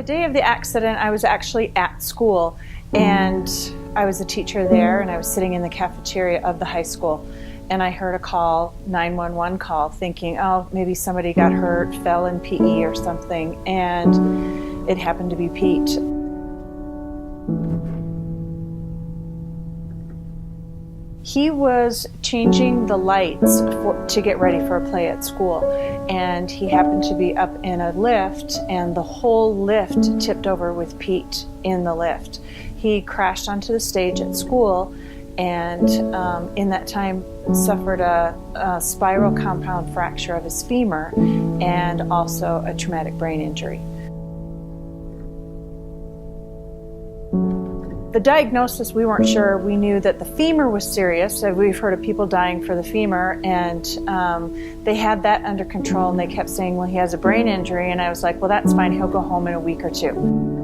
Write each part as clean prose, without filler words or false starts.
day of the accident, I was actually at school, and I was a teacher there, and I was sitting in the cafeteria of the high school, and I heard a call, 911 call, thinking, oh, maybe somebody got hurt, fell in PE or something, and it happened to be Pete. He was changing the lights to get ready for a play at school, and he happened to be up in a lift, and the whole lift tipped over with Pete in the lift. He crashed onto the stage at school, and in that time suffered a spiral compound fracture of his femur and also a traumatic brain injury. The diagnosis, we weren't sure. We knew that the femur was serious. So we've heard of people dying for the femur, and they had that under control, and they kept saying, well, he has a brain injury, and I was like, well, that's fine, he'll go home in a week or two.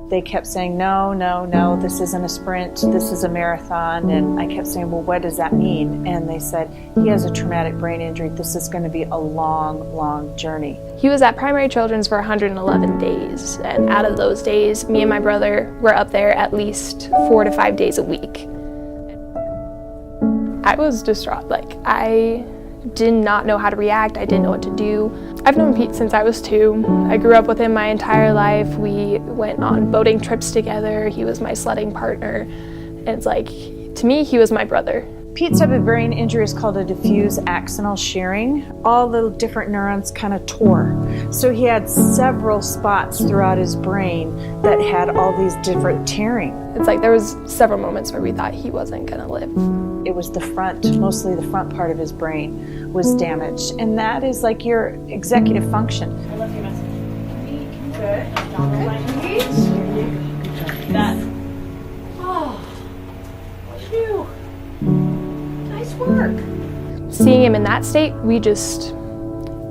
They kept saying, no, no, no, this isn't a sprint, this is a marathon. And I kept saying, well, what does that mean? And they said, he has a traumatic brain injury. This is going to be a long, long journey. He was at Primary Children's for 111 days. And out of those days, me and my brother were up there at least 4 to 5 days a week. I was distraught. I did not know how to react. I didn't know what to do. I've known Pete since I was 2. I grew up with him my entire life. We went on boating trips together. He was my sledding partner. And it's like, to me, he was my brother. Pete's type of brain injury is called a diffuse axonal shearing. All the different neurons kind of tore. So he had several spots throughout his brain that had all these different tearing. It's like there was several moments where we thought he wasn't gonna live. It was the front, mostly the front part of his brain was damaged. And that is like your executive function. I love you, Miss. Good. Good. That. Oh, phew. Nice work. Seeing him in that state, we just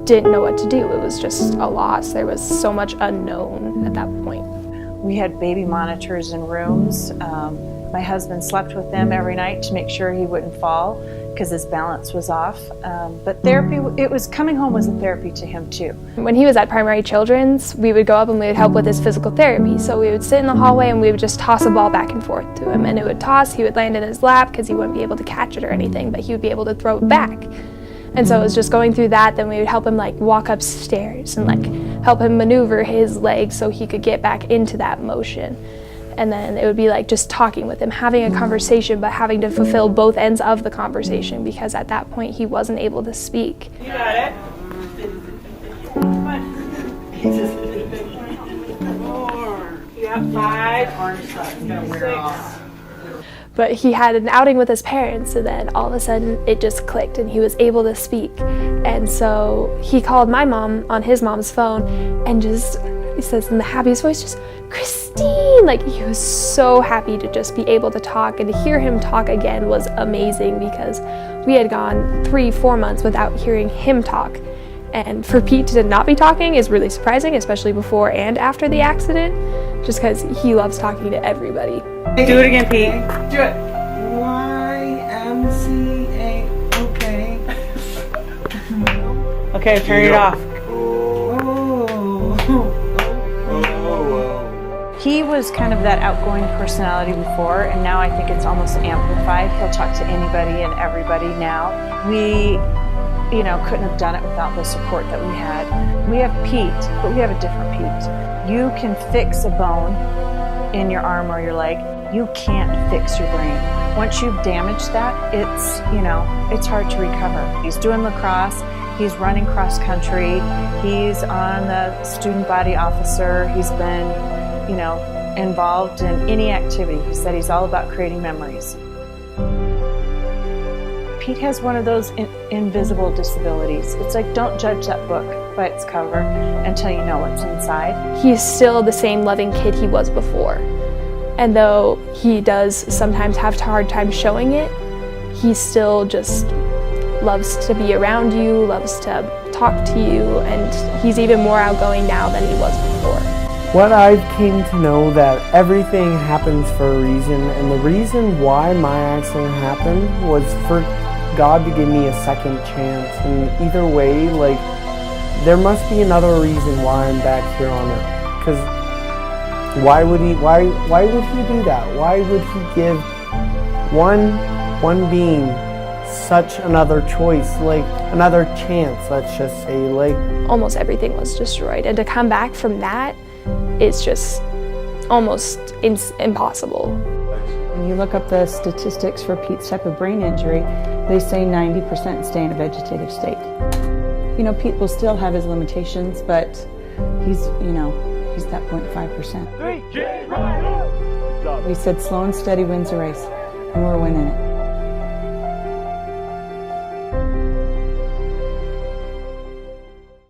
didn't know what to do. It was just a loss. There was so much unknown at that point. We had baby monitors in rooms. My husband slept with them every night to make sure he wouldn't fall because his balance was off. But therapy, coming home was a therapy to him too. When he was at Primary Children's, we would go up and we would help with his physical therapy. So we would sit in the hallway and we would just toss a ball back and forth to him. And it would toss, he would land in his lap because he wouldn't be able to catch it or anything, but he would be able to throw it back. And so it was just going through that, then we would help him walk upstairs and help him maneuver his legs so he could get back into that motion. And then it would be just talking with him, having a conversation, but having to fulfill both ends of the conversation because at that point he wasn't able to speak. You got it. Come on. 4. You got 5. 6. But he had an outing with his parents, and then all of a sudden it just clicked and he was able to speak. And so he called my mom on his mom's phone and he says in the happiest voice, just, Christine! He was so happy to just be able to talk, and to hear him talk again was amazing because we had gone 3-4 months without hearing him talk. And for Pete to not be talking is really surprising, especially before and after the accident, just because he loves talking to everybody. Do it again, Pete. Do it. YMCA. Okay. Okay, turn it off. He was kind of that outgoing personality before, and now I think it's almost amplified. He'll talk to anybody and everybody now. We couldn't have done it without the support that we had. We have Pete, but we have a different Pete. You can fix a bone in your arm or your leg. You can't fix your brain. Once you've damaged that, it's hard to recover. He's doing lacrosse, he's running cross country, he's on the student body officer, he's been, involved in any activity. He said he's all about creating memories. Pete has one of those invisible disabilities. It's like, don't judge that book by its cover until you know what's inside. He's still the same loving kid he was before. And though he does sometimes have a hard time showing it, he still just loves to be around you, loves to talk to you, and he's even more outgoing now than he was before. What I've came to know that everything happens for a reason, and the reason why my accident happened was for God to give me a second chance. And either way, like, there must be another reason why I'm back here on Earth. Because why would he do that? Why would he give one being such another choice, like another chance, let's just say, like. Almost everything was destroyed, and to come back from that, it's just almost impossible. When you look up the statistics for Pete's type of brain injury, they say 90% stay in a vegetative state. You know, Pete will still have his limitations, but he's that 0.5%. We said slow and steady wins the race, and we're winning it.